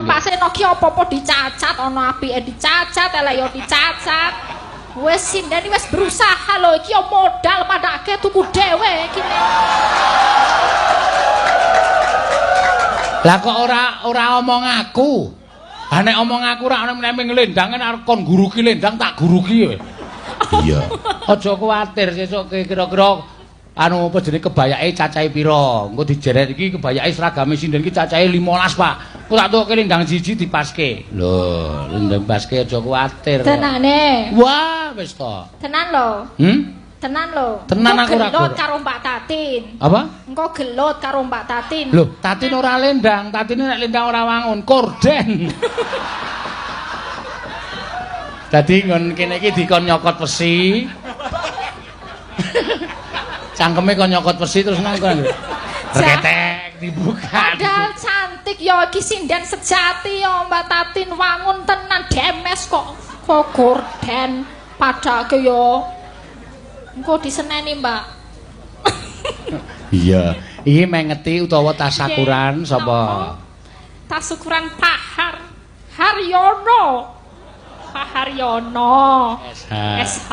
Pak Seno ki apa-apa dicacat, ana apike dicacat, elek yo dicacat. Wis sinden wis berusaha lho iki yo modal padake tuku dhewe iki. Lah kok ora omong aku. Ha nek omong aku ora ana meneh nglendang arep kon guruki lendang tak guruki kowe. Iya. Aja kuwatir sesuk kira-kira anu apa jenenge kebayake cacahe pira. Engko dijeret iki kebayake seragame sinden iki cacahe 15, Pak. Ku tak tuke lendang siji dipaske. Lho, lendang paske aja kuwatir. Tenane. Wah, wis to. Tenan lho. Tenan lho. Tenan aku ora gelut karo Mbak Tatin. Apa? Engko gelut karo Mbak Tatin. Lho, Tatin ora lendang, Tatin nek lendang ora wangun, korden. Dadi ngon kene iki dikon nyokot wesi. Cangkeme kon nyokot wesi terus nang kono. Reketek dibuka. Padahal cantik ya iki sinden sejati ya Mbak Tatin wangun tenan demes kok gorden padake ya. Engko diseneni, Mbak. Iya, iki mengeti utawa tasakuran sapa? Tasukuran Pak Haryono. Pak Haryono. SH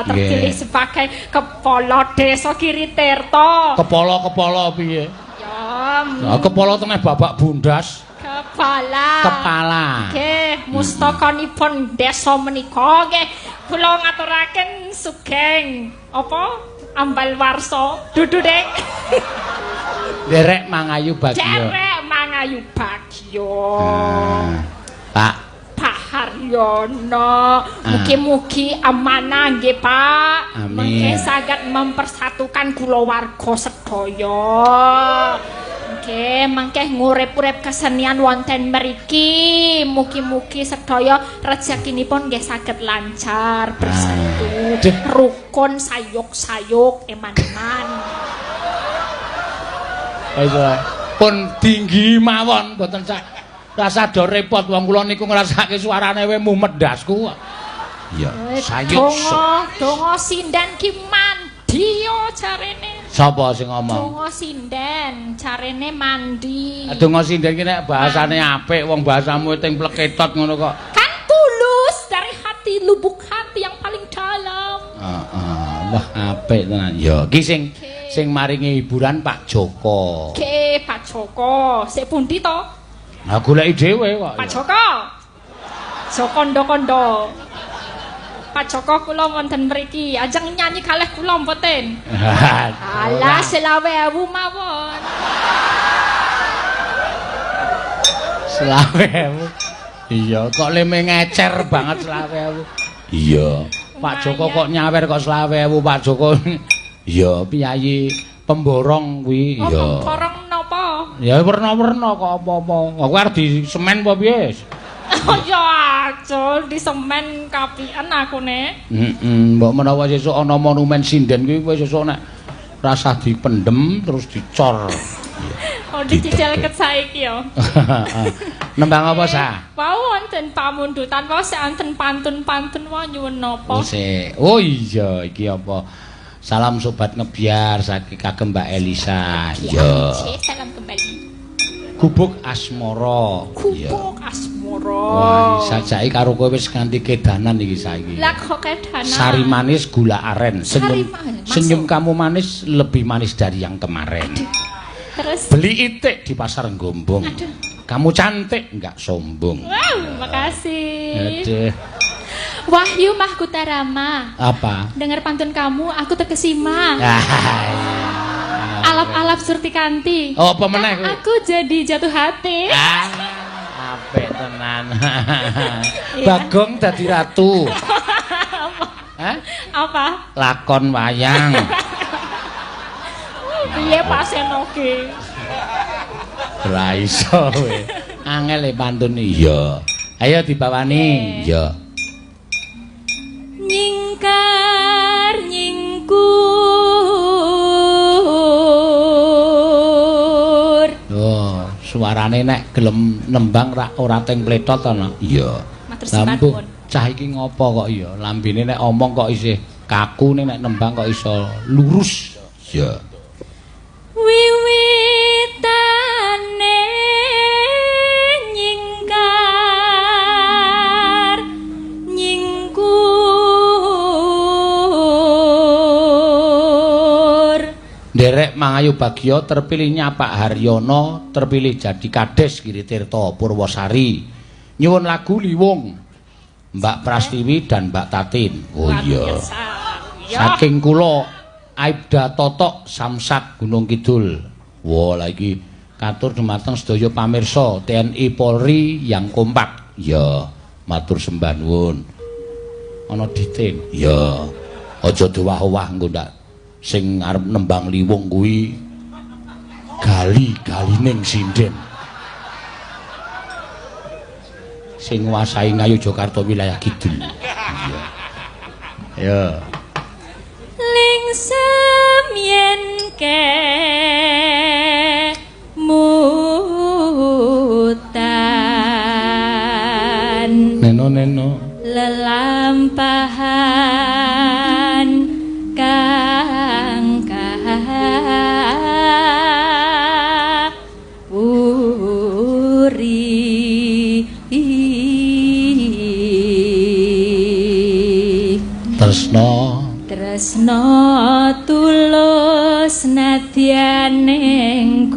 terpilih sebagai Kepala Desa Kiritirta. Kepala piye? Ya. Nah, kepala tengah babak bundas. Kepala. Nggih, mustakanipun desa menika nggih kula ngaturaken sugeng apa ambal warsa dudu Dek. Derek Mangayu Bagyo. Derek Mangayu Bagyo. Pak Haryono, mugi-mugi amanah nggih Pak. Mengke saged mempersatukan kula warga sedaya. Nggih, mengke ngurip-urip kesenian wonten mriki. Mugi-mugi sedaya rezekinipun nggih saged lancar, bersatu, rukun, sayuk-sayuk, eman-eman. Ayo, pun tinggi mawon mboten sak rasa do repot wong kula niku ngrasake suarane we mumet ndasku. Iya, sayuk. Donga sinden ki mandi yo jarene. Sapa sing ngomong? Donga sinden jarene mandi. Donga sinden ki nek bahasane apik wong bahasamu ting pleketot ngono kok. Kan tulus dari hati, lubuk hati yang paling dalam. Wah, apik tenan. Ya, ki sing maringi hiburan Pak Joko. Nggih, Pak Joko. Sik pundi to? Nah, goleki dhewe kok. Pak Joko. Jokondo-kondo. Pak Joko kula wonten mriki, ajeng nyanyi kalih kula mboten. Alah 20.000 mawon. 20.000. Iya, kok leme ngecer banget 20.000. Iya. Pak Joko kok nyawer kok 20.000 Pak Joko. Iya, piyayi pemborong kuwi. Iya. Pemborong napa? Ya werna-werna kok apa-apa. Aku arep di semen apa piye? Ya acul di semen kapian akune. Mbok menawa sesuk ana monumen sinden kuwi wis sesuk nek rasah dipendem terus dicor. Oh dicicil ket saiki ya. Nembang apa sa? Wau wonten pamundutan wae wonten pantun-pantun wae nyuwun napa? Oh iya iki apa? Salam sobat ngebiar saking kagem Mbak Elisa. Iya. Salam kembali. Gubuk asmara. Gubuk asmara. Wah, sajake karo kowe wis nganti kedanan iki saiki. Lah kok kedanan? Sari manis gula aren. Senyum kamu manis lebih manis dari yang kemarin. Terus beli itik di pasar Gombong. Kamu cantik enggak sombong. Wow, makasih. Aduh. Wahyu Mahkota Rama. Apa? Dengar pantun kamu, aku terkesima. Alap-alap Surti Kanti. Oh, apa meneh kuwi? Aku jadi jatuh hati. Apik tenan. Bagong dadi ratu. Hah? Apa? Lakon wayang. Piye Pak Senoge? Ora iso kowe. Angel pantun iya. Ayo dibawani. Iya. Nyingkar nyingkur. Oh, suarane nek gelem nembang ora teng pletot ana. Iya. Lampu cah iki ngopo kok iya? Lambene nek omong kok isih kaku nek nembang kok iso lurus. Iya. Wiwitane nyingkar Derek Mangayu Bagio terpilih Nyapak Haryono, terpilih jadi Kades Giritirto Purwosari. Nyuwun lagu Liwung Mbak Prastiwi dan Mbak Tatin. Oh iya. Saking kula Aibda Totok Samsat Gunung Kidul. Wah lagi katur dumateng sedaya pamirsa TNI Polri yang kompak. Ya, matur sembah nuwun. Ana diting. Ya. Aja dowah-owah engko ndak sing arep nembang liwung kuwi gali-galining sinden. Sing nguasai Ngayogyakarta wilayah kidul. Iya. Ya. Lingsem yen ke mutan Neno lelampahan kang kapuri tresno tulus nadyan ning